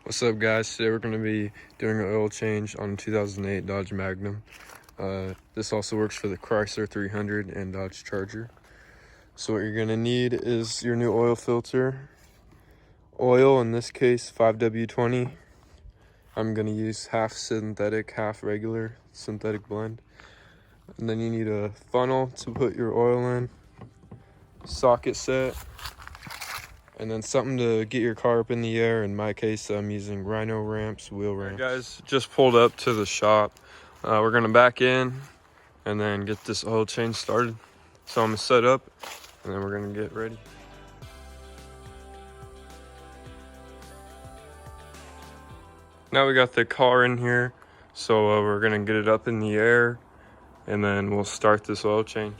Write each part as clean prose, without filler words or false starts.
What's up, guys? Today we're going to be doing an oil change on 2008 Dodge Magnum. This also works for the Chrysler 300 and Dodge Charger. So what you're going to need is your new oil filter. Oil, in this case 5W20. I'm going to use half synthetic, half regular synthetic blend. And then you need a funnel to put your oil in, socket set, and then something to get your car up in the air. In my case, I'm using Rhino ramps, wheel ramps. Right, guys, just pulled up to the shop. We're gonna back in and then get this oil change started. So I'm gonna set up and then we're gonna get ready. Now we got the car in here, so we're gonna get it up in the air and then we'll start this oil change.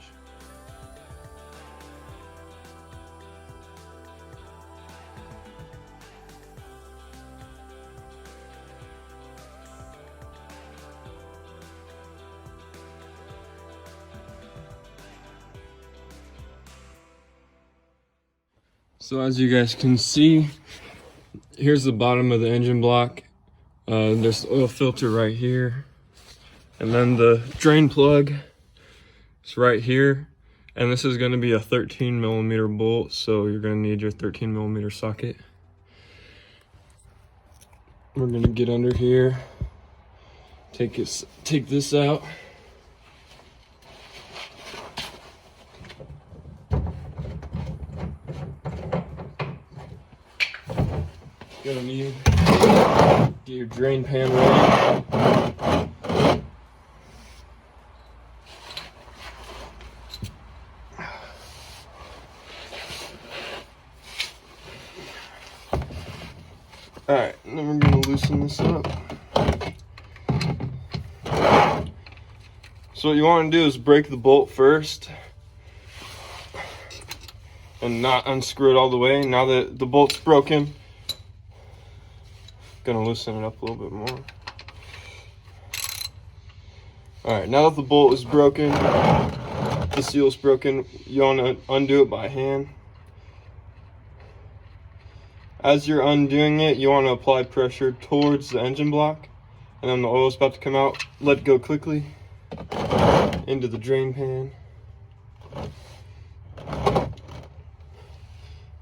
So as you guys can see, here's the bottom of the engine block. There's the oil filter right here. And then the drain plug is right here. And this is going to be a 13mm bolt, so you're going to need your 13mm socket. We're going to get under here, take this out. Gonna need get your drain pan ready. Alright, and then we're gonna loosen this up. So what you want to do is break the bolt first and not unscrew it all the way. Now that the bolt's broken, gonna loosen it up a little bit more. All right, now that the bolt is broken, the seal's broken, you want to undo it by hand. As you're undoing it, you want to apply pressure towards the engine block, and then the oil's about to come out. Let go quickly into the drain pan, and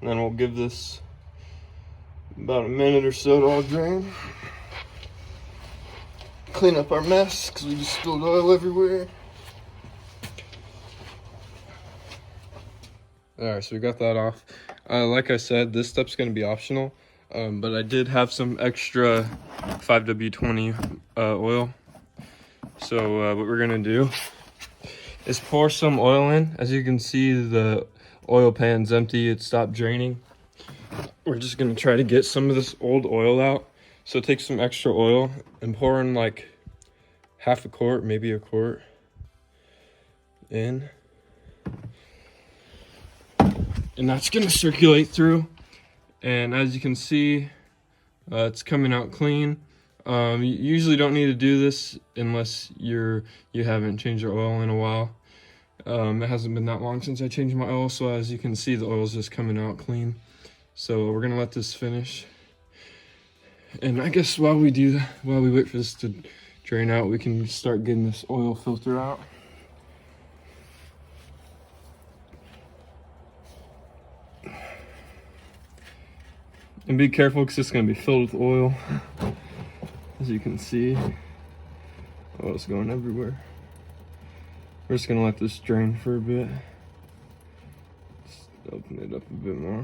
then we'll give this about a minute or so to all drain. Clean up our mess because we just spilled oil everywhere. Alright, so we got that off. Like I said, this step's going to be optional, but I did have some extra 5W20 oil. So what we're going to do is pour some oil in. As you can see, the oil pan's empty. It stopped draining. We're just gonna try to get some of this old oil out. So take some extra oil and pour in like half a quart, maybe a quart in. And that's gonna circulate through. And as you can see, it's coming out clean. You usually don't need to do this unless you haven't changed your oil in a while. It hasn't been that long since I changed my oil, so as you can see, the oil's just coming out clean. So we're gonna let this finish. And I guess while we do that, while we wait for this to drain out, we can start getting this oil filter out. And be careful because it's gonna be filled with oil. As you can see, oil's going everywhere. We're just gonna let this drain for a bit. Just open it up a bit more.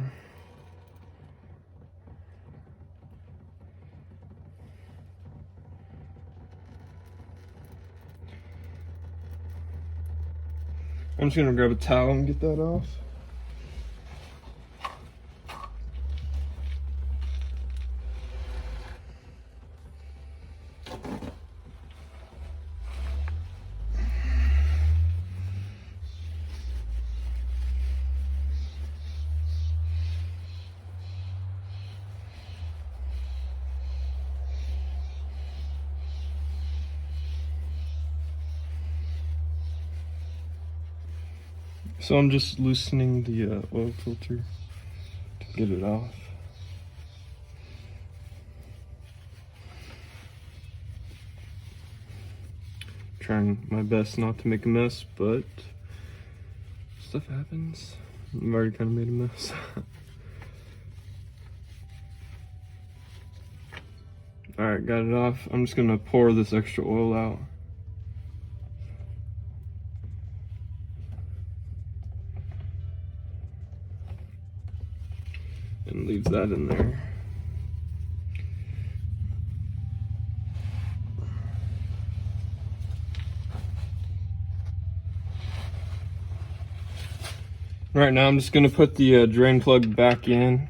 I'm just gonna grab a towel and get that off. So I'm just loosening the oil filter to get it off. Trying my best not to make a mess, but stuff happens. I've already kind of made a mess. Alright, got it off. I'm just gonna pour this extra oil out. And leave that in there. Right now I'm just gonna put the drain plug back in.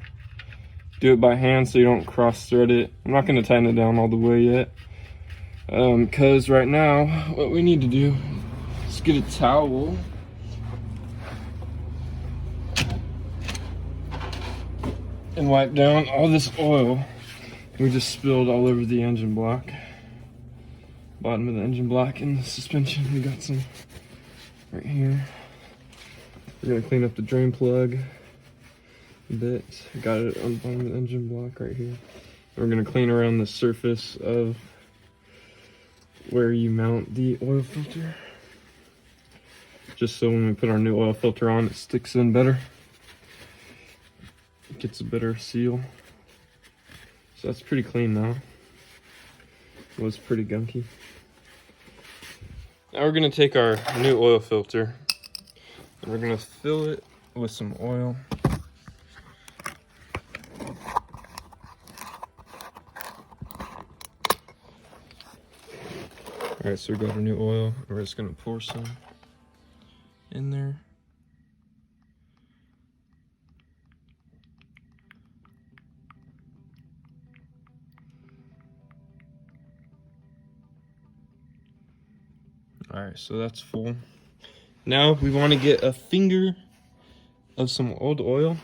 Do it by hand so you don't cross thread it. I'm not gonna tighten it down all the way yet. Cause right now what we need to do is get a towel. And wipe down all this oil we just spilled all over the engine block. Bottom of the engine block and the suspension. We got some right here. We're gonna clean up the drain plug a bit. Got it on the bottom of the engine block right here. We're gonna clean around the surface of where you mount the oil filter. Just so when we put our new oil filter on, it sticks in better. It gets a better seal. So that's pretty clean now. It was pretty gunky. Now we're gonna take our new oil filter and we're gonna fill it with some oil. Alright, so we got our new oil. We're just gonna pour some in there. Alright, so that's full. Now we want to get a finger of some old oil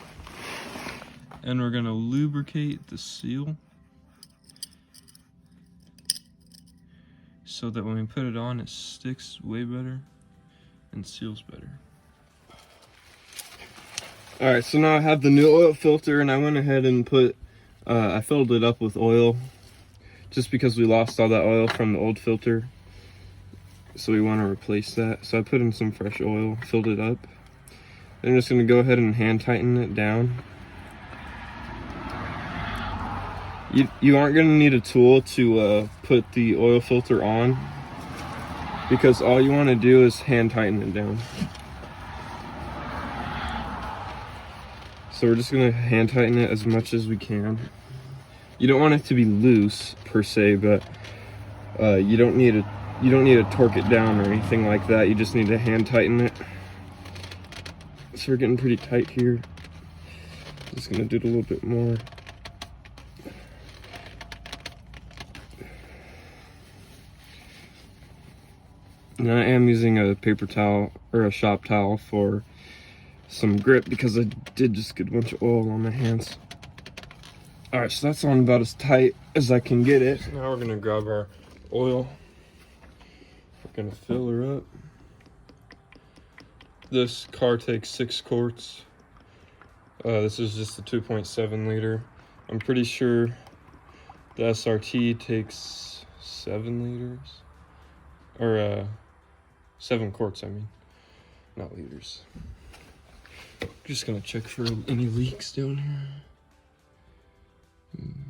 and we're going to lubricate the seal so that when we put it on, it sticks way better and seals better. Alright, so now I have the new oil filter and I went ahead and I filled it up with oil just because we lost all that oil from the old filter. So we want to replace that. So I put in some fresh oil, filled it up. Then I'm just going to go ahead and hand tighten it down. You aren't going to need a tool to put the oil filter on, because all you want to do is hand tighten it down. So we're just going to hand tighten it as much as we can. You don't want it to be loose per se, but you don't need to torque it down or anything like that. You just need to hand tighten it. So we're getting pretty tight here. Just gonna do it a little bit more. And I am using a paper towel or a shop towel for some grip because I did just get a bunch of oil on my hands. Alright, so that's on about as tight as I can get it. So now we're gonna grab our oil. We're gonna fill her up. This car takes 6 quarts. This is just a 2.7 liter. I'm pretty sure the SRT takes 7 liters. Or 7 quarts, I mean. Not liters. Just gonna check for any leaks down here.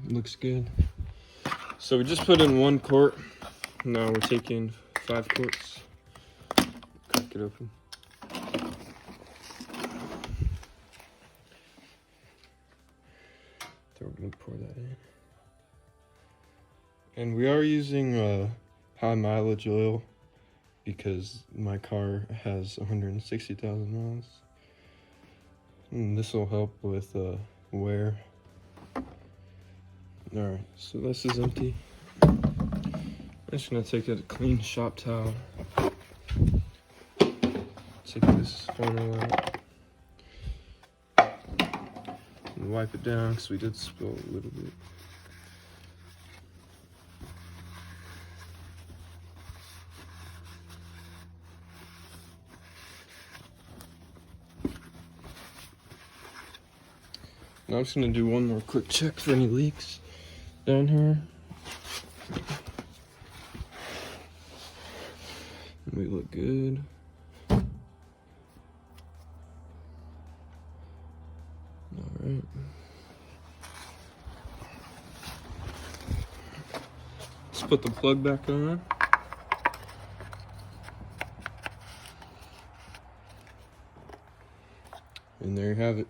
Looks good. So we just put in 1 quart. Now we're taking 5 quarts. Crack it open. So we're gonna pour that in. And we are using high mileage oil because my car has 160,000 miles. And this will help with wear. Alright, so this is empty. I'm just gonna take a clean shop towel. Take this funnel out. And wipe it down because we did spill a little bit. Now I'm just gonna do one more quick check for any leaks down here. We look good. All right. Let's put the plug back on. And there you have it.